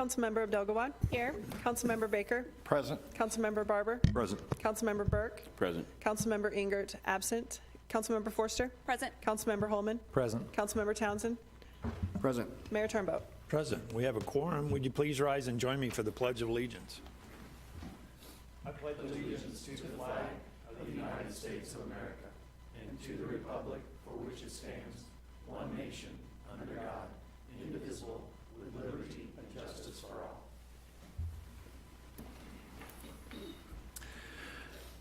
Councilmember Abdelgawad. Here. Councilmember Baker. Present. Councilmember Barber. Present. Councilmember Burke. Present. Councilmember Ingert, absent. Councilmember Forster. Present. Councilmember Holman. Present. Councilmember Townsend. Present. Mayor Turnbow. Present. We have a quorum. Would you please rise and join me for the Pledge of Allegiance? I pledge allegiance to the flag of the United States of America and to the republic for which it stands, one nation, under God, indivisible, with liberty and justice for all.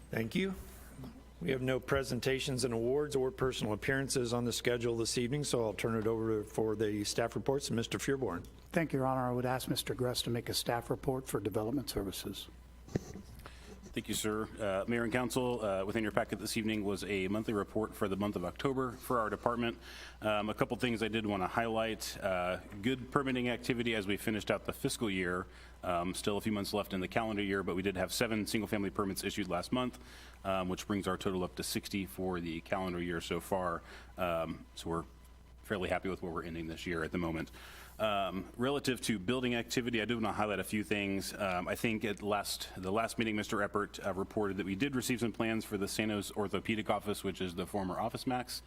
Thank you. We have no presentations and awards or personal appearances on the schedule this evening, so I'll turn it over for the staff reports to Mr. Fearborn. Thank you, Your Honor. I would ask Mr. Gress to make a staff report for Development Services. Thank you, sir. Mayor and Council, within your packet this evening was a monthly report for the month of October for our department. A couple things I did want to highlight. Good permitting activity as we finished out the fiscal year. Still a few months left in the calendar year, but we did have 7 single-family permits issued last month, which brings our total up to 60 for the calendar year so far. So we're fairly happy with where we're ending this year at the moment. Relative to building activity, I do want to highlight a few things. I think at the last meeting, Mr. Eppert reported that we did receive some plans for the Sanos Orthopedic Office, which is the former Office Max.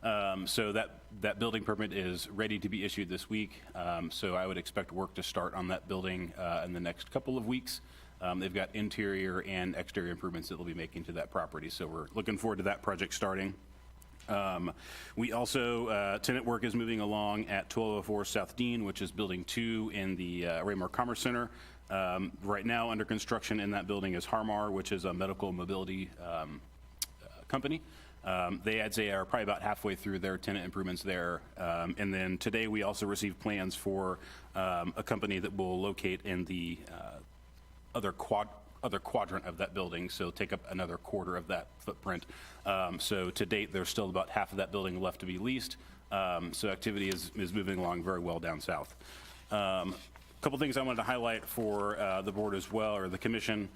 So that building permit is ready to be issued this week. So I would expect work to start on that building in the next couple of weeks. They've got interior and exterior improvements that they'll be making to that property. So we're looking forward to that project starting. We also, tenant work is moving along at 1204 South Dean, which is building 2 in the Raymore Commerce Center. Right now under construction in that building is Harmar, which is a medical mobility company. I'd say are probably about halfway through their tenant improvements there. And then today we also received plans for a company that will locate in the other quadrant of that building, so take up another quarter of that footprint. So to date, there's still about half of that building left to be leased. So activity is moving along very well down south. A couple things I wanted to highlight for the board as well, or the commission,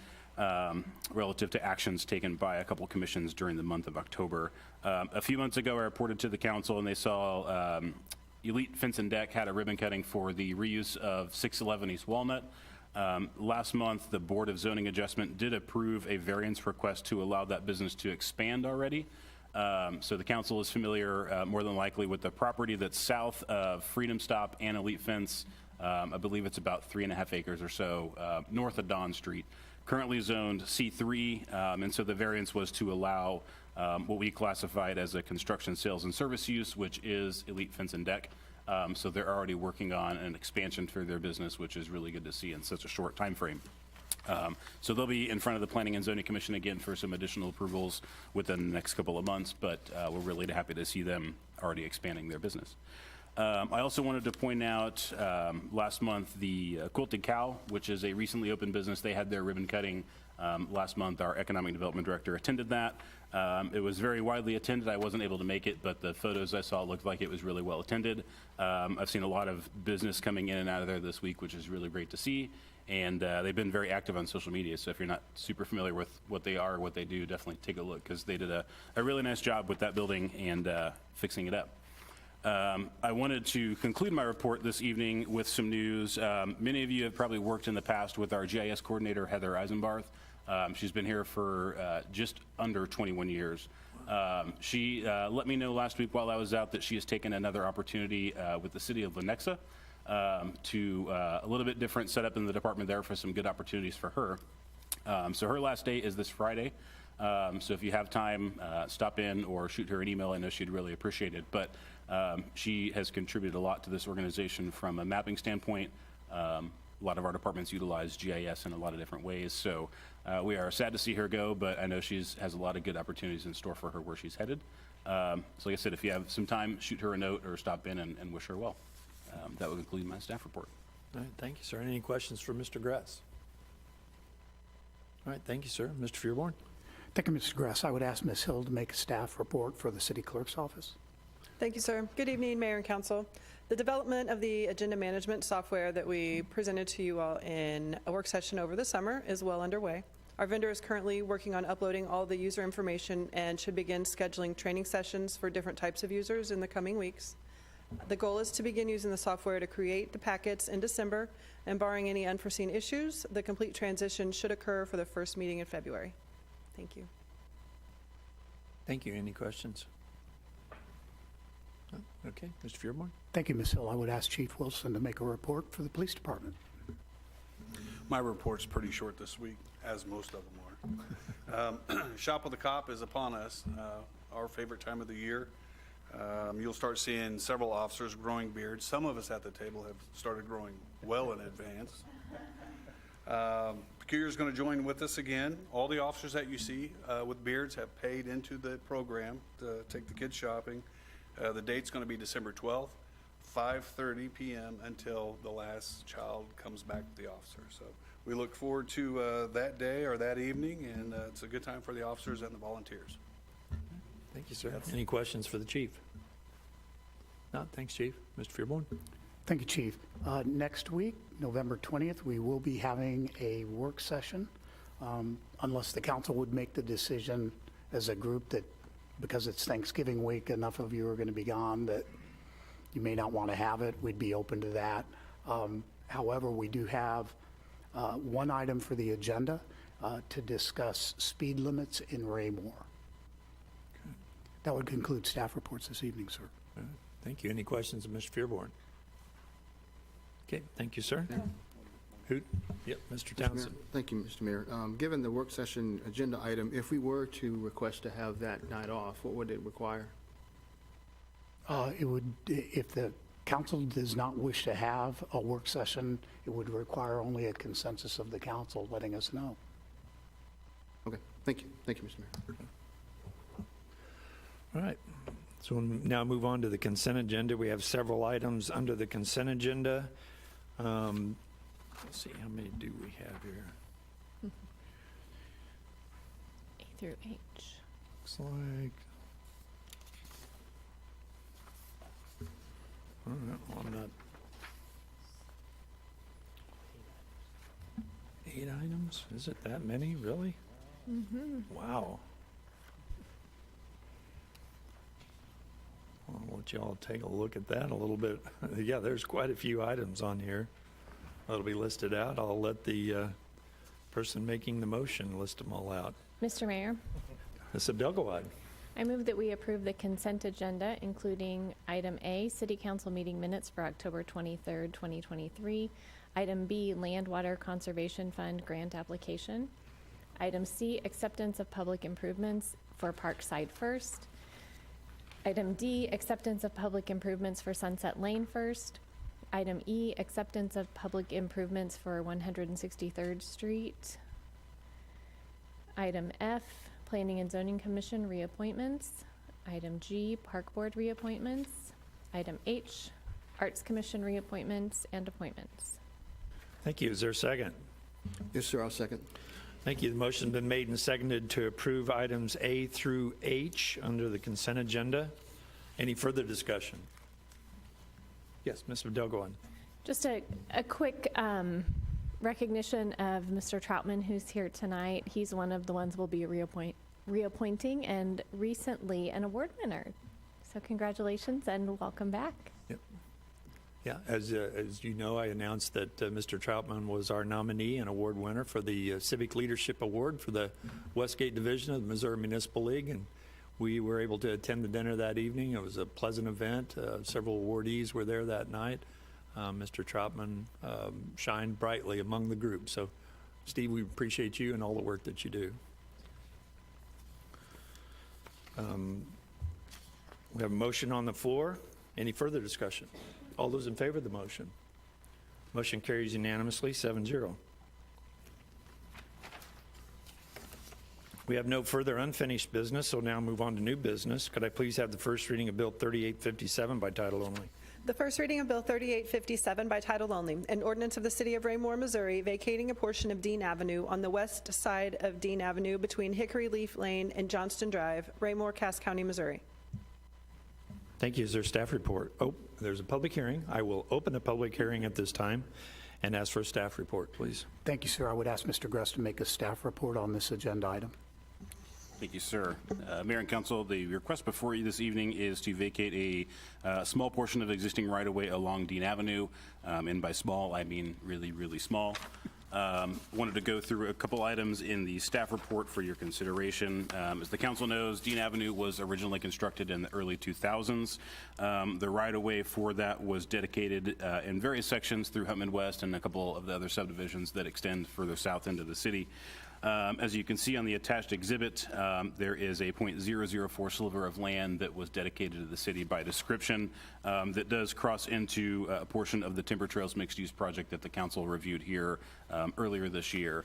relative to actions taken by a couple commissions during the month of October. A few months ago, I reported to the council and they saw Elite Fence and Deck had a ribbon cutting for the reuse of 611 East Walnut. Last month, the Board of Zoning Adjustment did approve a variance request to allow that business to expand already. So the council is familiar more than likely with the property that's south of Freedom Stop and Elite Fence. I believe it's about 3.5 acres or so north of Don Street. Currently zoned C3, and so the variance was to allow what we classified as a construction, sales, and service use, which is Elite Fence and Deck. So they're already working on an expansion for their business, which is really good to see in such a short time frame. So they'll be in front of the Planning and Zoning Commission again for some additional approvals within the next couple of months, but we're really happy to see them already expanding their business. I also wanted to point out last month the Quilted Cow, which is a recently opened business. They had their ribbon cutting last month. Our Economic Development Director attended that. It was very widely attended. I wasn't able to make it, but the photos I saw looked like it was really well attended. I've seen a lot of business coming in and out of there this week, which is really great to see. And they've been very active on social media, so if you're not super familiar with what they are or what they do, definitely take a look, because they did a really nice job with that building and fixing it up. I wanted to conclude my report this evening with some news. Many of you have probably worked in the past with our GIS coordinator, Heather Eisenbarth. She's been here for just under 21 years. She let me know last week while I was out that she has taken another opportunity with the city of Lenexa to a little bit different setup in the department there for some good opportunities for her. So her last day is this Friday. So if you have time, stop in or shoot her an email. I know she'd really appreciate it. But she has contributed a lot to this organization from a mapping standpoint. A lot of our departments utilize GIS in a lot of different ways. So we are sad to see her go, but I know she has a lot of good opportunities in store for her where she's headed. So like I said, if you have some time, shoot her a note or stop in and wish her well. That would conclude my staff report. All right, thank you, sir. Any questions for Mr. Gress? All right, thank you, sir. Mr. Fearborn? Thank you, Mr. Gress. I would ask Ms. Hill to make a staff report for the City Clerk's office. Thank you, sir. Good evening, Mayor and Council. The development of the agenda management software that we presented to you all in a work session over the summer is well underway. Our vendor is currently working on uploading all the user information and should begin scheduling training sessions for different types of users in the coming weeks. The goal is to begin using the software to create the packets in December, and barring any unforeseen issues, the complete transition should occur for the first meeting in February. Thank you. Thank you. Any questions? No? Okay, Mr. Fearborn? Thank you, Ms. Hill. I would ask Chief Wilson to make a report for the police department. My report's pretty short this week, as most of them are. Shop with the Cop is upon us, our favorite time of the year. You'll start seeing several officers growing beards. Some of us at the table have started growing well in advance. Peculiar's going to join with us again. All the officers that you see with beards have paid into the program to take the kids shopping. The date's going to be December 12th, 5:30 p.m. until the last child comes back to the officer. So we look forward to that day or that evening, and it's a good time for the officers and the volunteers. Thank you, sir. Any questions for the chief? No, thanks, Chief. Mr. Fearborn? Thank you, Chief. Next week, November 20th, we will be having a work session, unless the council would make the decision as a group that, because it's Thanksgiving week, enough of you are going to be gone that you may not want to have it. We'd be open to that. However, we do have one item for the agenda to discuss speed limits in Raymore. That would conclude staff reports this evening, sir. All right. Thank you. Any questions of Mr. Fearborn? Okay, thank you, sir. Hoot? Yep, Mr. Townsend. Thank you, Mr. Mayor. Given the work session agenda item, if we were to request to have that night off, what would it require? It would, if the council does not wish to have a work session, it would require only a consensus of the council letting us know. Okay, thank you. Thank you, Mr. Mayor. All right. So we'll now move on to the consent agenda. We have several items under the consent agenda. Let's see, how many do we have here? A through H. Looks like... All right, well, I'm not... 8 items? Is it that many, really? Wow. I'll let y'all take a look at that a little bit. Yeah, there's quite a few items on here that'll be listed out. I'll let the person making the motion list them all out. Mr. Mayor, Ms. Abdelgawad. I move that we approve the consent agenda, including item A, City Council meeting minutes for October 23rd, 2023. Item B, Land Water Conservation Fund grant application. Item C, acceptance of public improvements for Parkside First. Item D, acceptance of public improvements for Sunset Lane First. Item E, acceptance of public improvements for 163rd Street. Item F, Planning and Zoning Commission reappointments. Item G, Park Board reappointments. Item H, Arts Commission reappointments and appointments. Thank you. Is there a second? Yes, sir, I'll second. Thank you. The motion's been made and seconded to approve items A through H under the consent agenda. Any further discussion? Yes, Ms. Abdelgawad. Just a quick recognition of Mr. Troutman, who's here tonight. He's one of the ones we'll be reappointing and recently an award winner. So congratulations and welcome back. Yep. Yeah, as you know, I announced that Mr. Troutman was our nominee and award winner for the Civic Leadership Award for the Westgate Division of the Missouri Municipal League, and we were able to attend the dinner that evening. It was a pleasant event. Several awardees were there that night. Mr. Troutman shined brightly among the group. So, Steve, we appreciate you and all the work that you do. We have a motion on the floor. Any further discussion? All those in favor of the motion? Motion carries unanimously, 7-0. We have no further unfinished business, so now move on to new business. Could I please have the first reading of Bill 3857 by title only? The first reading of Bill 3857 by title only, an ordinance of the City of Raymore, Missouri, vacating a portion of Dean Avenue on the west side of Dean Avenue between Hickory Leaf Lane and Johnston Drive, Raymore, Cass County, Missouri. Thank you. Is there a staff report? Oh, there's a public hearing. I will open a public hearing at this time and ask for a staff report, please. Thank you, sir. I would ask Mr. Gress to make a staff report on this agenda item. Thank you, sir. Mayor and council, the request before you this evening is to vacate a small portion of existing right-of-way along Dean Avenue. And by small, I mean really, really small. Wanted to go through a couple items in the staff report for your consideration. As the council knows, Dean Avenue was originally constructed in the early 2000s. The right-of-way for that was dedicated in various sections through Hutman West and a couple of the other subdivisions that extend further south into the city. As you can see on the attached exhibit, there is a .004 sliver of land that was dedicated to the city by description that does cross into a portion of the Timber Trails mixed-use project that the council reviewed here earlier this year.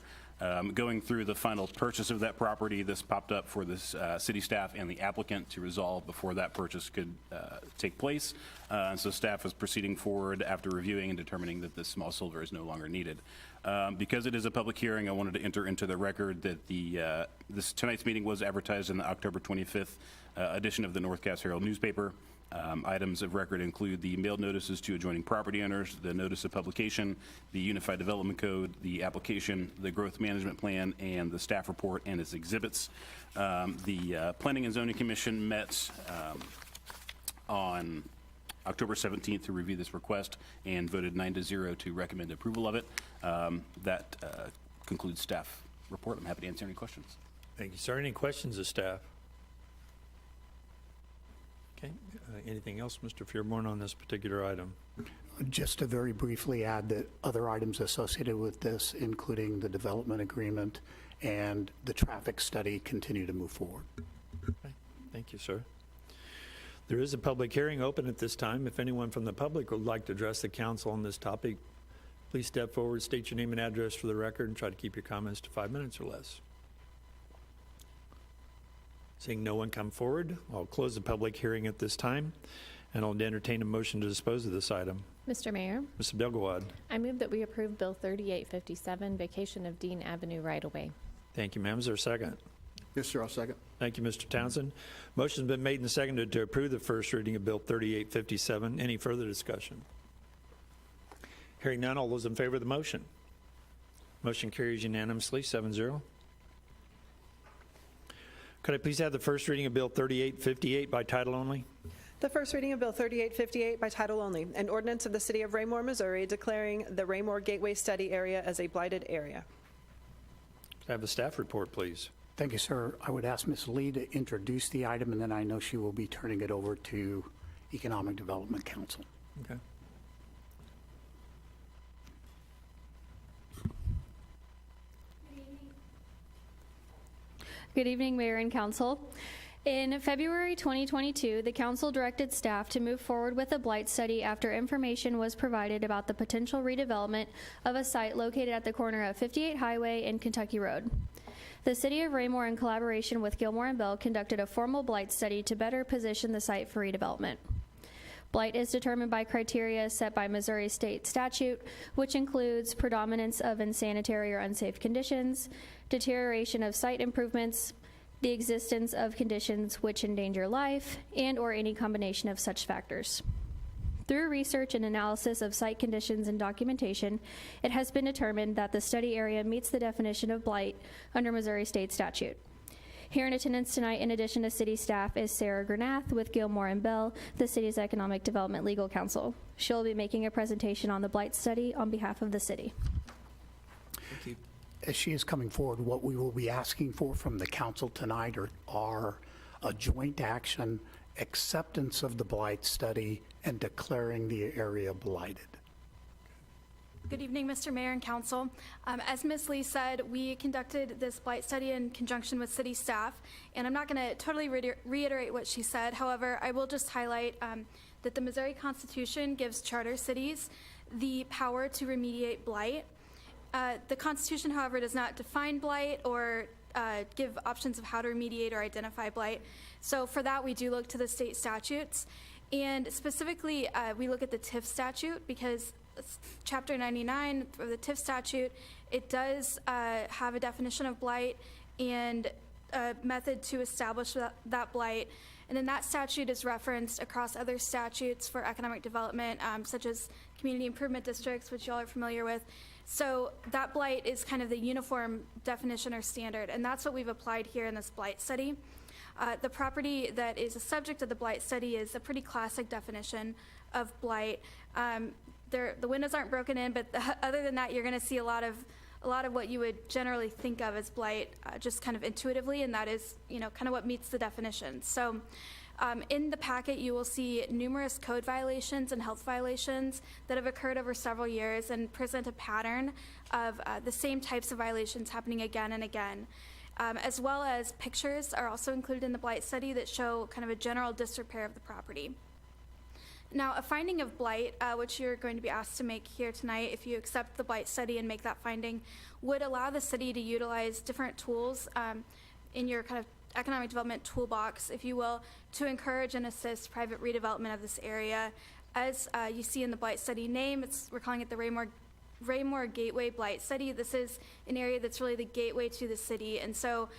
Going through the final purchase of that property, this popped up for this city staff and the applicant to resolve before that purchase could take place. And so staff is proceeding forward after reviewing and determining that this small sliver is no longer needed. Because it is a public hearing, I wanted to enter into the record that tonight's meeting was advertised in the October 25th edition of the North Cass Herald newspaper. Items of record include the mailed notices to adjoining property owners, the notice of publication, the Unified Development Code, the application, the growth management plan, and the staff report and its exhibits. The Planning and Zoning Commission met on October 17th to review this request and voted 9-0 to recommend approval of it. That concludes staff report. I'm happy to answer any questions. Thank you, sir. Any questions of staff? Okay. Anything else, Mr. Fearborn, on this particular item? Just to very briefly add that other items associated with this, including the development agreement and the traffic study, continue to move forward. Okay. Thank you, sir. There is a public hearing open at this time. If anyone from the public would like to address the council on this topic, please step forward, state your name and address for the record, and try to keep your comments to 5 minutes or less. Seeing no one come forward, I'll close the public hearing at this time, and I'll entertain a motion to dispose of this item. Mr. Mayor, Mr. Abdelgawad. I move that we approve Bill 3857, vacation of Dean Avenue right-of-way. Thank you, ma'am. Is there a second? Yes, sir, I'll second. Thank you, Mr. Townsend. Motion's been made and seconded to approve the first reading of Bill 3857. Any further discussion? Hearing none, all those in favor of the motion? Motion carries unanimously, 7-0. Could I please have the first reading of Bill 3858 by title only? The first reading of Bill 3858 by title only, an ordinance of the City of Raymore, Missouri, declaring the Raymore Gateway Study Area as a blighted area. Could I have a staff report, please? Thank you, sir. I would ask Ms. Lee to introduce the item, and then I know she will be turning it over to Economic Development Council. Okay. Good evening, Mayor and Council. In February 2022, the Council directed staff to move forward with a blight study after information was provided about the potential redevelopment of a site located at the corner of 58 Highway and Kentucky Road. The City of Raymore, in collaboration with Gilmore and Bell, conducted a formal blight study to better position the site for redevelopment. Blight is determined by criteria set by Missouri state statute, which includes predominance of insanitary or unsafe conditions, deterioration of site improvements, the existence of conditions which endanger life, and or any combination of such factors. Through research and analysis of site conditions and documentation, it has been determined that the study area meets the definition of blight under Missouri state statute. Here in attendance tonight, in addition to city staff, is Sarah Granath with Gilmore and Bell, the city's Economic Development Legal Counsel. She'll be making a presentation on the blight study on behalf of the city. Thank you. As she is coming forward, what we will be asking for from the council tonight are a joint action, acceptance of the blight study, and declaring the area blighted. Good evening, Mr. Mayor and Council. As Ms. Lee said, we conducted this blight study in conjunction with city staff, and I'm not going to totally reiterate what she said. However, I will just highlight that the Missouri Constitution gives charter cities the power to remediate blight. The Constitution, however, does not define blight or give options of how to remediate or identify blight. So for that, we do look to the state statutes. And specifically, we look at the TIF statute because Chapter 99 of the TIF statute, it does have a definition of blight and a method to establish that blight. And then that statute is referenced across other statutes for economic development, such as community improvement districts, which y'all are familiar with. So that blight is kind of the uniform definition or standard, and that's what we've applied here in this blight study. The property that is a subject of the blight study is a pretty classic definition of blight. The windows aren't broken in, but other than that, you're going to see a lot of what you would generally think of as blight, just kind of intuitively, and that is, kind of what meets the definition. So in the packet, you will see numerous code violations and health violations that have occurred over several years and present a pattern of the same types of violations happening again and again. As well as pictures are also included in the blight study that show kind of a general disrepair of the property. Now, a finding of blight, which you're going to be asked to make here tonight if you accept the blight study and make that finding, would allow the city to utilize different tools in your kind of economic development toolbox, if you will, to encourage and assist private redevelopment of this area. As you see in the blight study name, we're calling it the Raymore Gateway Blight Study. This is an area that's really the gateway to the city, and so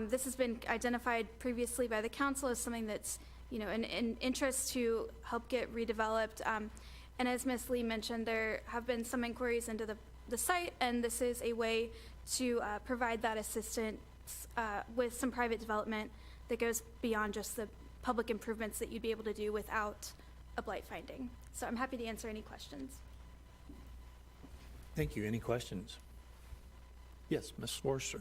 this has been identified previously by the council as something that's an interest to help get redeveloped. And as Ms. Lee mentioned, there have been some inquiries into the site, and this is a way to provide that assistance with some private development that goes beyond just the public improvements that you'd be able to do without a blight finding. So I'm happy to answer any questions. Thank you. Any questions? Yes, Ms. Forster.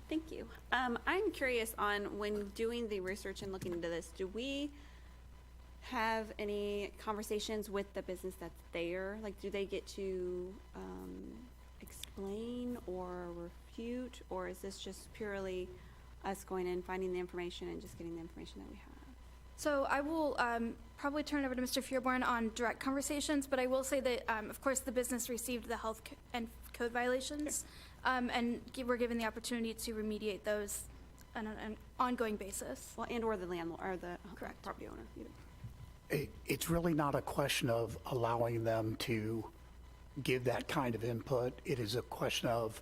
Thank you. I'm curious on when doing the research and looking into this, do we have any conversations with the business that's there? Like, do they get to explain or refute, or is this just purely us going in, finding the information, and just getting the information that we have? So I will probably turn it over to Mr. Fearborn on direct conversations, but I will say that, of course, the business received the health and code violations, and we're given the opportunity to remediate those on an ongoing basis. Well, and or the landlord, or the Correct. property owner, either. It's really not a question of allowing them to give that kind of input. It is a question of,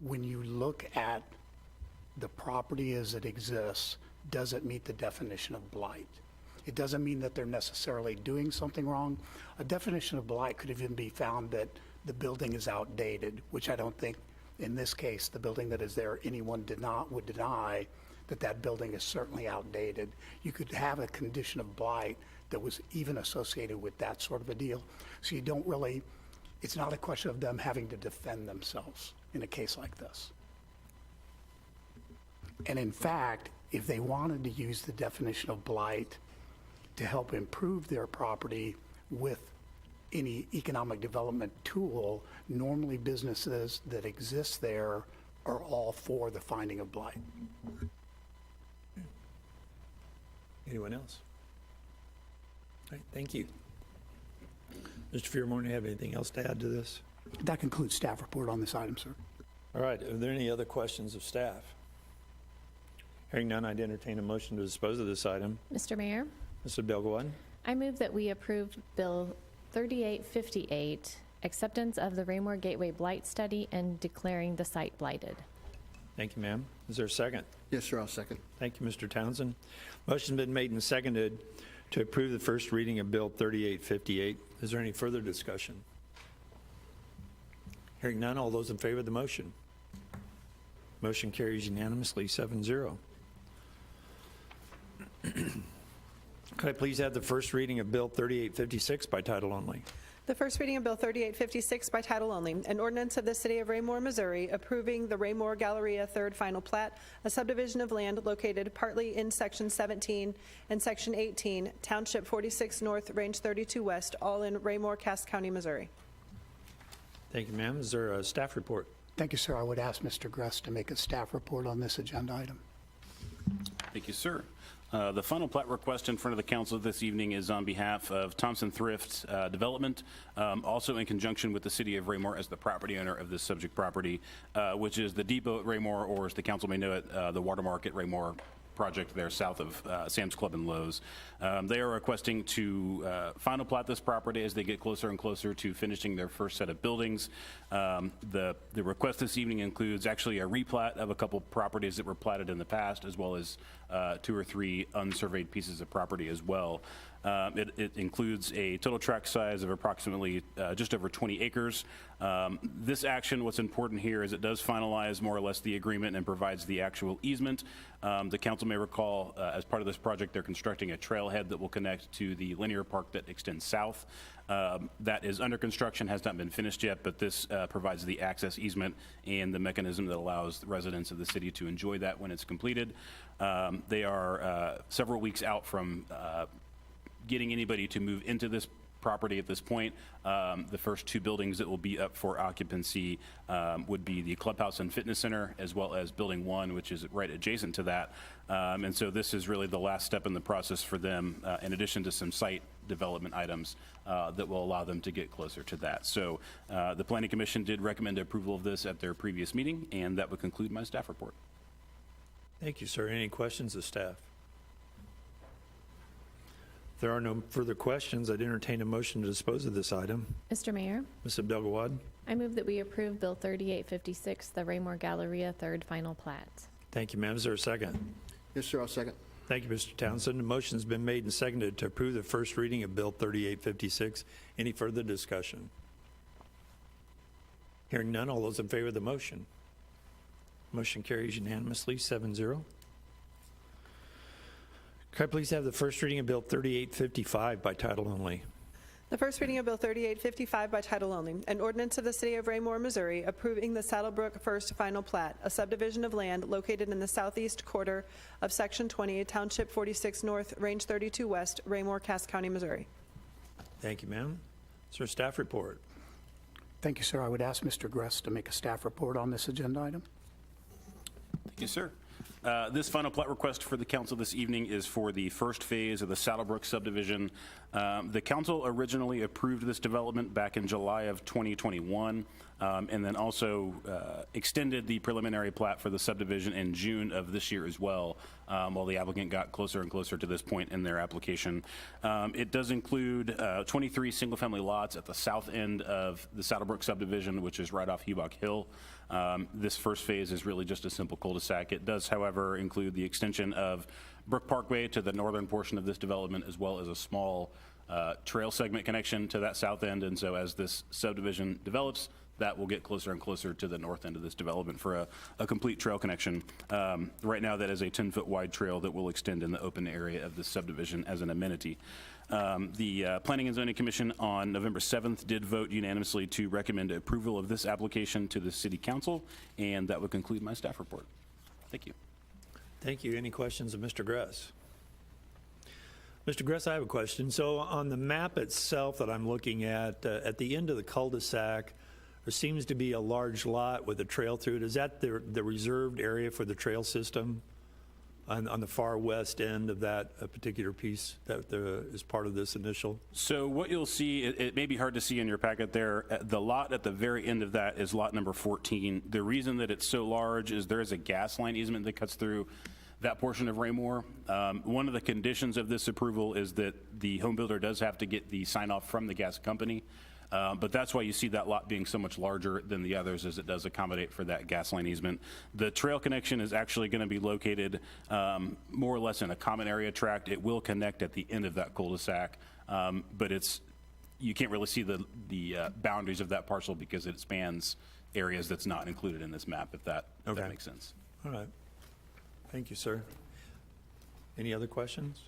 when you look at the property as it exists, does it meet the definition of blight? It doesn't mean that they're necessarily doing something wrong. A definition of blight could even be found that the building is outdated, which I don't think, in this case, the building that is there, anyone would deny that that building is certainly outdated. You could have a condition of blight that was even associated with that sort of a deal. So you don't really, it's not a question of them having to defend themselves in a case like this. And in fact, if they wanted to use the definition of blight to help improve their property with any economic development tool, normally businesses that exist there are all for the finding of blight. Anyone else? All right, thank you. Mr. Fearborn, do you have anything else to add to this? That concludes staff report on this item, sir. All right, are there any other questions of staff? Hearing none, I'd entertain a motion to dispose of this item. Mr. Mayor, Mr. Belgawad? I move that we approve Bill 3858, acceptance of the Raymore Gateway Blight Study and declaring the site blighted. Thank you, ma'am. Is there a second? Yes, sir, I'll second. Thank you, Mr. Townsend. Motion's been made and seconded to approve the first reading of Bill 3858. Is there any further discussion? Hearing none, all those in favor of the motion? Motion carries unanimously, 7-0. Could I please have the first reading of Bill 3856 by title only? The first reading of Bill 3856 by title only, an ordinance of the City of Raymore, Missouri, approving the Raymore Galleria Third Final Plat, a subdivision of land located partly in Section 17 and Section 18, Township 46 North, Range 32 West, all in Raymore, Cass County, Missouri. Thank you, ma'am. Is there a staff report? Thank you, sir. I would ask Mr. Gress to make a staff report on this agenda item. Thank you, sir. The final plat request in front of the council this evening is on behalf of Thompson Thrift Development, also in conjunction with the City of Raymore as the property owner of this subject property, which is the Depot at Raymore, or as the council may know it, the Watermark at Raymore project there south of Sam's Club and Lowe's. They are requesting to final plat this property as they get closer and closer to finishing their first set of buildings. The request this evening includes actually a replat of a couple properties that were platted in the past, as well as 2 or 3 unsurveyed pieces of property as well. It includes a total tract size of approximately just over 20 acres. This action, what's important here is it does finalize more or less the agreement and provides the actual easement. The council may recall, as part of this project, they're constructing a trailhead that will connect to the linear park that extends south. That is under construction, has not been finished yet, but this provides the access easement and the mechanism that allows the residents of the city to enjoy that when it's completed. They are several weeks out from getting anybody to move into this property at this point. The first two buildings that will be up for occupancy would be the Clubhouse and Fitness Center, as well as Building 1, which is right adjacent to that. And so this is really the last step in the process for them, in addition to some site development items that will allow them to get closer to that. So the Planning Commission did recommend approval of this at their previous meeting, and that would conclude my staff report. Thank you, sir. Any questions of staff? If there are no further questions, I'd entertain a motion to dispose of this item. Mr. Mayor, Ms. Abdel-Gawad, I move that we approve Bill 3856, the Raymore Galleria third final plat. thank you, ma'am. Is there a second? Yes, sir, I'll second. Thank you, Mr. Townsend. The motion's been made and seconded to approve the first reading of Bill 3856. Any further discussion? Hearing none, all those in favor of the motion? Motion carries unanimously, 7-0. Could I please have the first reading of Bill 3855 by title only? The first reading of Bill 3855 by title only, an ordinance of the City of Raymore, Missouri, approving the Saddlebrook First Final Plat, a subdivision of land located in the southeast quarter of Section 20, Township 46 North, Range 32 West, Raymore, Cass County, Missouri. Thank you, ma'am. Is there a staff report? Thank you, sir. I would ask Mr. Gress to make a staff report on this agenda item. Thank you, sir. This final plat request for the council this evening is for the first phase of the Saddlebrook subdivision. The council originally approved this development back in July of 2021, and then also extended the preliminary plat for the subdivision in June of this year as well, while the applicant got closer and closer to this point in their application. It does include 23 single-family lots at the south end of the Saddlebrook subdivision, which is right off Hebok Hill. This first phase is really just a simple cul-de-sac. It does, however, include the extension of Brook Parkway to the northern portion of this development, as well as a small trail segment connection to that south end. And so as this subdivision develops, that will get closer and closer to the north end of this development for a complete trail connection. Right now, that is a 10-foot wide trail that will extend in the open area of this subdivision as an amenity. The Planning and Zoning Commission on November 7th did vote unanimously to recommend approval of this application to the City Council, and that would conclude my staff report. Thank you. Thank you. Any questions of Mr. Gress? Mr. Gress, I have a question. So on the map itself that I'm looking at the end of the cul-de-sac, there seems to be a large lot with a trail through it. Is that the reserved area for the trail system on the far west end of that particular piece that is part of this initial? So what you'll see, it may be hard to see in your packet there, the lot at the very end of that is lot number 14. The reason that it's so large is there is a gas line easement that cuts through that portion of Raymore. One of the conditions of this approval is that the home builder does have to get the sign off from the gas company. But that's why you see that lot being so much larger than the others, as it does accommodate for that gas line easement. The trail connection is actually going to be located more or less in a common area tract. It will connect at the end of that cul-de-sac, but you can't really see the boundaries of that parcel because it spans areas that's not included in this map, if that makes sense. All right. Thank you, sir. Any other questions?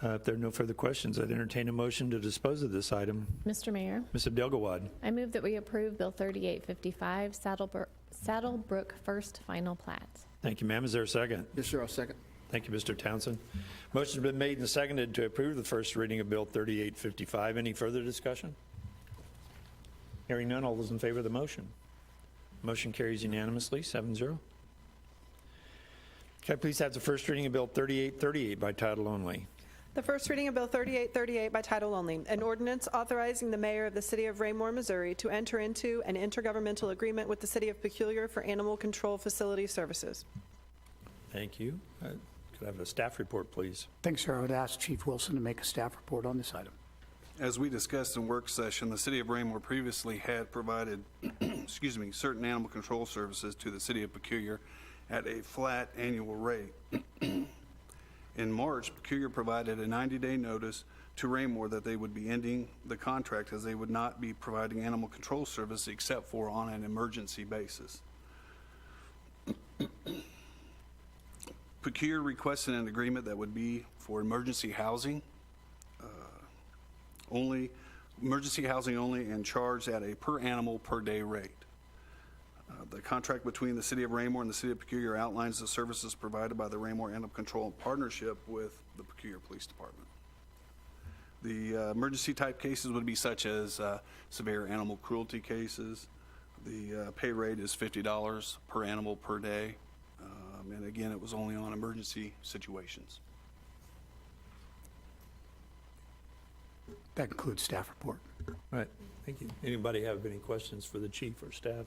If there are no further questions, I'd entertain a motion to dispose of this item. Mr. Mayor, Ms. Abdel-Gawad, I move that we approve Bill 3855, Saddlebrook First Final Plat. thank you, ma'am. Is there a second? Yes, sir, I'll second. Thank you, Mr. Townsend. Motion's been made and seconded to approve the first reading of Bill 3855. Any further discussion? Hearing none, all those in favor of the motion? Motion carries unanimously, 7-0. Can I please have the first reading of Bill 3838 by title only? The first reading of Bill 3838 by title only, an ordinance authorizing the mayor of the City of Raymore, Missouri to enter into an intergovernmental agreement with the City of Peculiar for animal control facility services. Thank you. Could I have a staff report, please? Thanks, sir. I would ask Chief Wilson to make a staff report on this item. As we discussed in work session, the City of Raymore previously had provided, certain animal control services to the City of Peculiar at a flat annual rate. In March, Peculiar provided a 90-day notice to Raymore that they would be ending the contract as they would not be providing animal control service except for on an emergency basis. Peculiar requested an agreement that would be for emergency housing only, and charged at a per animal per day rate. The contract between the City of Raymore and the City of Peculiar outlines the services provided by the Raymore Animal Control in partnership with the Peculiar Police Department. The emergency type cases would be such as severe animal cruelty cases. The pay rate is $50 per animal per day. And again, it was only on emergency situations. That concludes staff report. All right, thank you. Anybody have any questions for the chief or staff?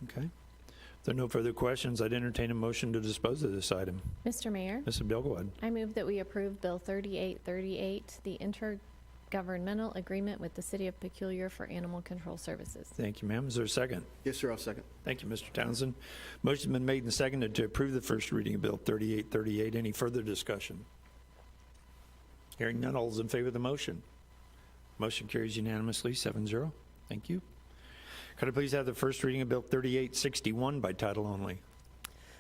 Okay. If there are no further questions, I'd entertain a motion to dispose of this item. Mr. Mayor, Mrs. Bilgawad. I move that we approve Bill 3838, the intergovernmental agreement with the City of Peculiar for animal control services. Thank you, ma'am. Is there a second? Yes, sir, I'll second. Thank you, Mr. Townsend. Motion's been made and seconded to approve the first reading of Bill 3838. Any further discussion? Hearing none, all those in favor of the motion? Motion carries unanimously, 7-0. Thank you. Could I please have the first reading of Bill 3861 by title only?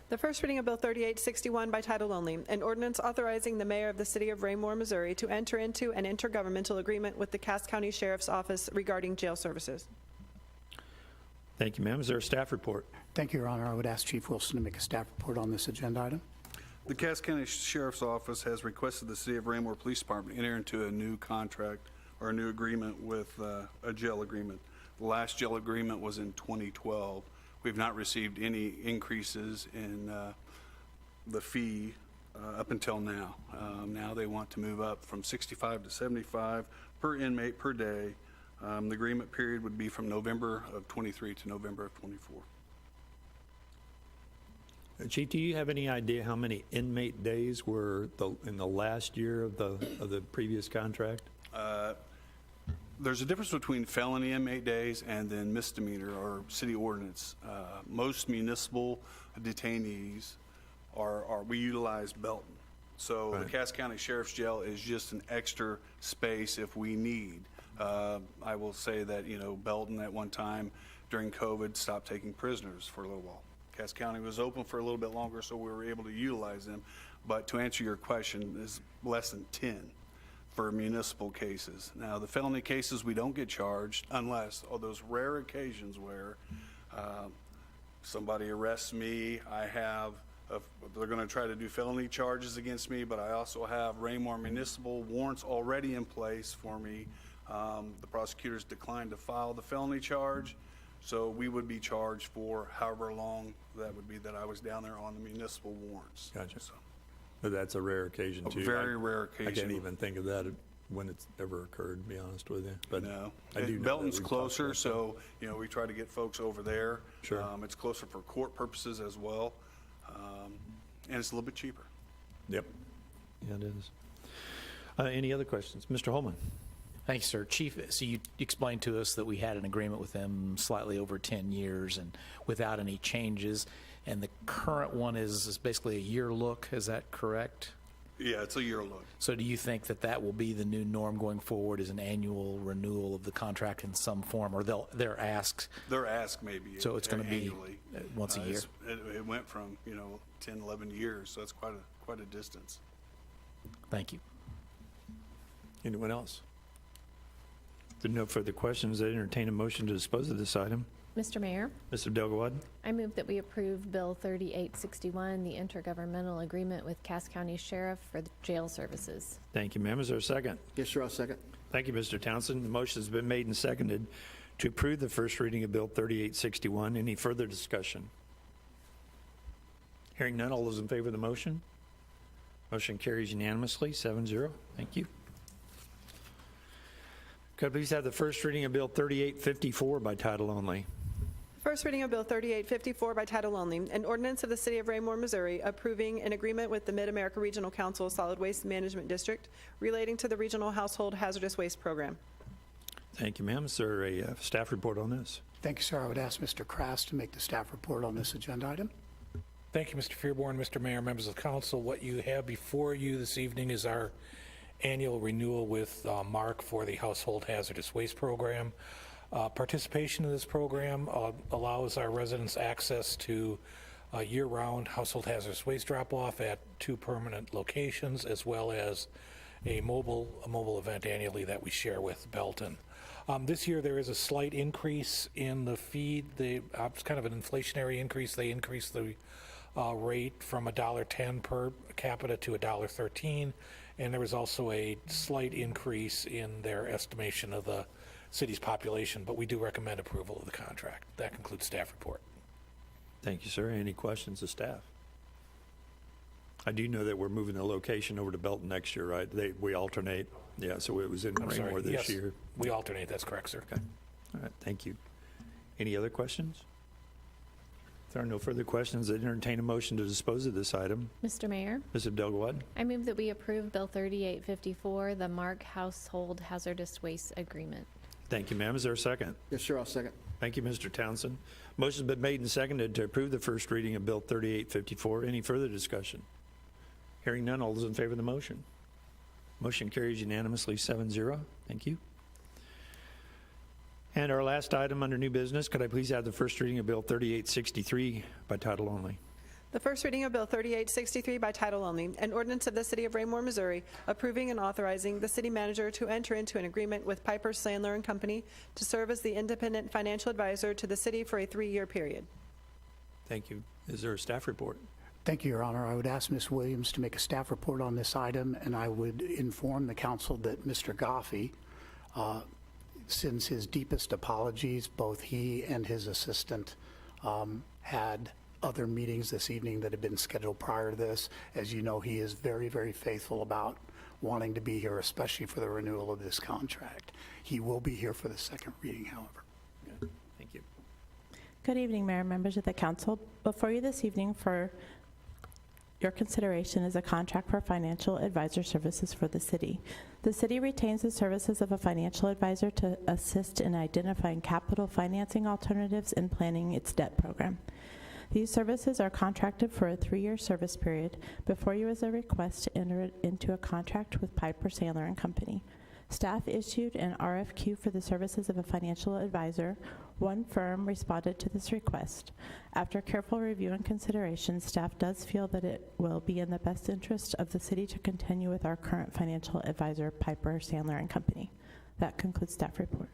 The first reading of Bill 3861 by title only, an ordinance authorizing the mayor of the City of Raymore, Missouri to enter into an intergovernmental agreement with the Cass County Sheriff's Office regarding jail services. Thank you, ma'am. Is there a staff report? Thank you, Your Honor. I would ask Chief Wilson to make a staff report on this agenda item. The Cass County Sheriff's Office has requested the City of Raymore Police Department enter into a new contract or a new agreement with a jail agreement. The last jail agreement was in 2012. We've not received any increases in the fee up until now. Now they want to move up from 65 to 75 per inmate per day. The agreement period would be from November of 23 to November of 24. Chief, do you have any idea how many inmate days were in the last year of the previous contract? There's a difference between felony inmate days and then misdemeanor or city ordinance. Most municipal detainees we utilize Belton. So Right. the Cass County Sheriff's Jail is just an extra space if we need. I will say that, Belton at one time during COVID stopped taking prisoners for a little while. Cass County was open for a little bit longer, so we were able to utilize them. But to answer your question, is less than 10 for municipal cases. Now, the felony cases, we don't get charged unless, those rare occasions where somebody arrests me, they're going to try to do felony charges against me, but I also have Raymore municipal warrants already in place for me. The prosecutors declined to file the felony charge, so we would be charged for however long that would be that I was down there on the municipal warrants. Gotcha. So, But that's a rare occasion, a too. very rare I occasion. can't even think of that when it's ever occurred, to be honest with you. But No. I do know Belton's that we've talked closer, about so, we try to get folks over there. Sure. It's closer for court purposes as well, and it's a little bit cheaper. that. Yep. Yeah, it is. Any other questions? Mr. Holman? Thank you, sir. Chief, so you explained to us that we had an agreement with them slightly over 10 years and without any changes, and the current one is basically a year look, is that correct? Yeah, it's a year look. So do you think that that will be the new norm going forward, is an annual renewal of the contract in some form, or they're asked? Their ask maybe So it's gonna be, annually. once a year? It went from, 10, 11 years, so that's quite a distance. Thank you. Anyone else? If there are no further questions, I entertain a motion to dispose of this item. Mr. Mayor, Mr. Delgawad? I move that we approve Bill 3861, the intergovernmental agreement with Cass County Sheriff for the jail services. Thank you, ma'am. Is there a second? Yes, sir, I'll second. Thank you, Mr. Townsend. The motion has been made and seconded to approve the first reading of Bill 3861. Any further discussion? Hearing none, all those in favor of the motion? Motion carries unanimously, 7-0. Thank you. Could I please have the first reading of Bill 3854 by title only? First reading of Bill 3854 by title only, an ordinance of the City of Raymore, Missouri approving an agreement with the Mid-America Regional Council Solid Waste Management District relating to the Regional Household Hazardous Waste Program. Thank you, ma'am. Is there a staff report on this? Thank you, sir. I would ask Mr. Krass to make the staff report on this agenda item. Thank you, Mr. Fearborn, Mr. Mayor, members of the council. What you have before you this evening is our annual renewal with Mark for the Household Hazardous Waste Program. Participation in this program allows our residents access to year-round household hazardous waste drop-off at 2 permanent locations, as well as a mobile event annually that we share with Belton. This year, there is a slight increase in the fee. It's kind of an inflationary increase. They increased the rate from $1.10 per capita to $1.13, and there was also a slight increase in their estimation of the city's population, but we do recommend approval of the contract. That concludes staff report. Thank you, sir. Any questions of staff? I do know that we're moving the location over to Belton next year, right? We alternate. Yeah, so it was in I'm sorry, Raymore this yes, year. we alternate, that's correct, sir. Okay. All right, thank you. Any other questions? If there are no further questions, I entertain a motion to dispose of this item. Mr. Mayor, Ms. Abdelgawad? I move that we approve Bill 3854, the Mark Household Hazardous Waste Agreement. Thank you, ma'am. Is there a second? Yes, sir, I'll second. Thank you, Mr. Townsend. Motion's been made and seconded to approve the first reading of Bill 3854. Any further discussion? Hearing none, all those in favor of the motion? Motion carries unanimously 7-0. Thank you. And our last item under new business, could I please have the first reading of Bill 3863 by title only? The first reading of Bill 3863 by title only, an ordinance of the City of Raymore, Missouri, approving and authorizing the city manager to enter into an agreement with Piper Sandler and Company to serve as the independent financial advisor to the city for a 3-year period. Thank you. Is there a staff report? Thank you, Your Honor. I would ask Ms. Williams to make a staff report on this item, and I would inform the council that Mr. Goffey sends his deepest apologies. Both he and his assistant had other meetings this evening that had been scheduled prior to this. As you know, he is very, very faithful about wanting to be here, especially for the renewal of this contract. He will be here for the second reading, however. Good. Thank you. Good evening, Mayor and members of the council. Before you this evening for your consideration is a contract for financial advisor services for the city. The city retains the services of a financial advisor to assist in identifying capital financing alternatives and planning its debt program. These services are contracted for a 3-year service period. Before you is a request to enter into a contract with Piper Sandler and Company. Staff issued an RFQ for the services of a financial advisor. One firm responded to this request. After careful review and consideration, staff does feel that it will be in the best interest of the city to continue with our current financial advisor, Piper Sandler and Company. That concludes staff report.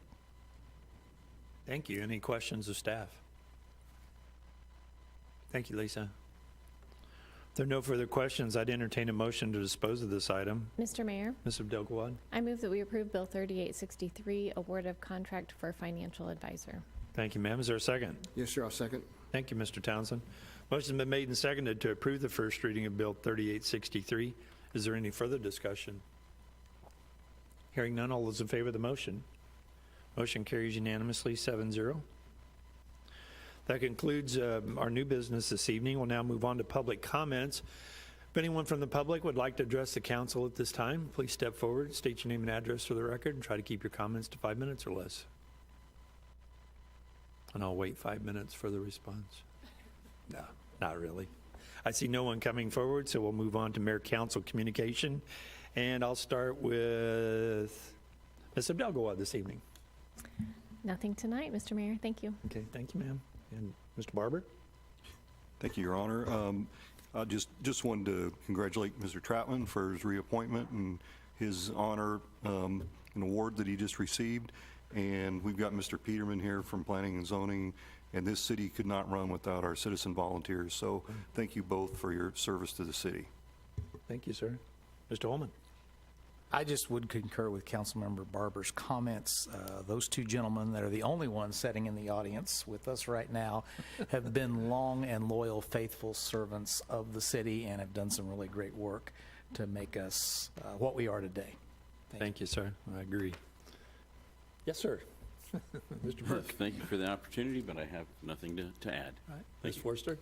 Thank you. Any questions of staff? Thank you, Lisa. If there are no further questions, I'd entertain a motion to dispose of this item. Mr. Mayor, Ms. Abdelgawad? I move that we approve Bill 3863, award of contract for financial advisor. Thank you, ma'am. Is there a second? Yes, sir, I'll second. Thank you, Mr. Townsend. Motion's been made and seconded to approve the first reading of Bill 3863. Is there any further discussion? Hearing none, all those in favor of the motion? Motion carries unanimously 7-0. That concludes our new business this evening. We'll now move on to public comments. If anyone from the public would like to address the council at this time, please step forward, state your name and address for the record, and try to keep your comments to 5 minutes or less. And I'll wait 5 minutes for the response. No, not really. I see no one coming forward, so we'll move on to mayor-council communication. And I'll start with Ms. Abdelgawad this evening. Nothing tonight, Mr. Mayor. Thank you. Okay, thank you, ma'am. And Mr. Barber? Thank you, Your Honor. I just wanted to congratulate Mr. Troutman for his reappointment and his honor, an award that he just received. And we've got Mr. Peterman here from Planning and Zoning, and this city could not run without our citizen volunteers. So thank you both for your service to the city. Thank you, sir. Mr. Holman? I just would concur with Councilmember Barber's comments. Those two gentlemen that are the only ones sitting in the audience with us right now have been long and loyal, faithful servants of the city and have done some really great work to make us what we are today. Thank you, sir. I agree. Yes, sir. Mr. Burke? Thank you for the opportunity, but I have nothing to add. All right. Ms. Forster?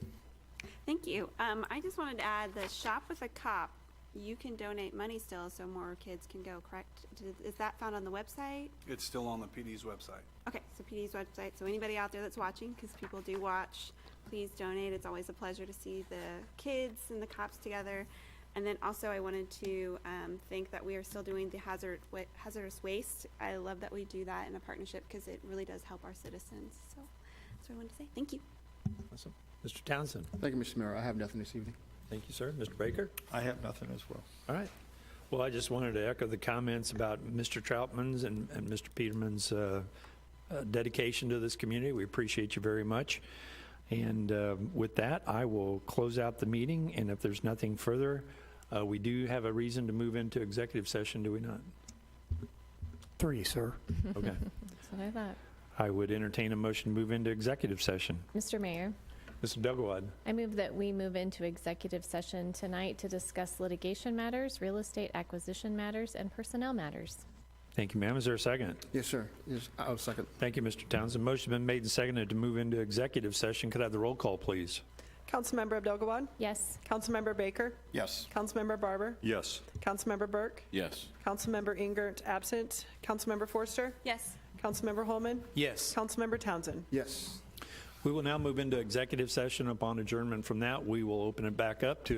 Thank you. I just wanted to add that Shop with a Cop you can donate money still so more kids can go, correct? Is that found on the website? It's still on the PD's website. Okay, so PD's website, so anybody out there that's watching, because people do watch, please donate. It's always a pleasure to see the kids and the cops together. And then also I wanted to think that we are still doing the hazardous waste. I love that we do that in a partnership because it really does help our citizens. So that's what I wanted to say. Thank you. Awesome. Mr. Townsend? Thank you, Mr. Mayor. I have nothing this evening. Thank you, sir. Mr. Baker? I have nothing as well. All right. Well, I just wanted to echo the comments about Mr. Troutman's and Mr. Peterman's dedication to this community. We appreciate you very much. And with that, I will close out the meeting, and if there's nothing further, we do have a reason to move into executive session, do we not? 3, sir. Okay. That's what I thought. I would entertain a motion to move into executive session. Mr. Mayor, Mr. Dugawad? I move that we move into executive session tonight to discuss litigation matters, real estate acquisition matters, and personnel matters. Thank you, ma'am. Is there a second? Yes, sir. Yes, I'll second. Thank you, Mr. Townsend. Motion been made and seconded to move into executive session. Could I have the roll call, please? Councilmember Abdelgawad? Yes. Councilmember Baker? Yes. Councilmember Barber? Yes. Councilmember Burke? Yes. Councilmember Ingert absent. Councilmember Forster? Yes. Councilmember Holman? Yes. Councilmember Townsend? Yes. We will now move into executive session. Upon adjournment from that, we will open it back up to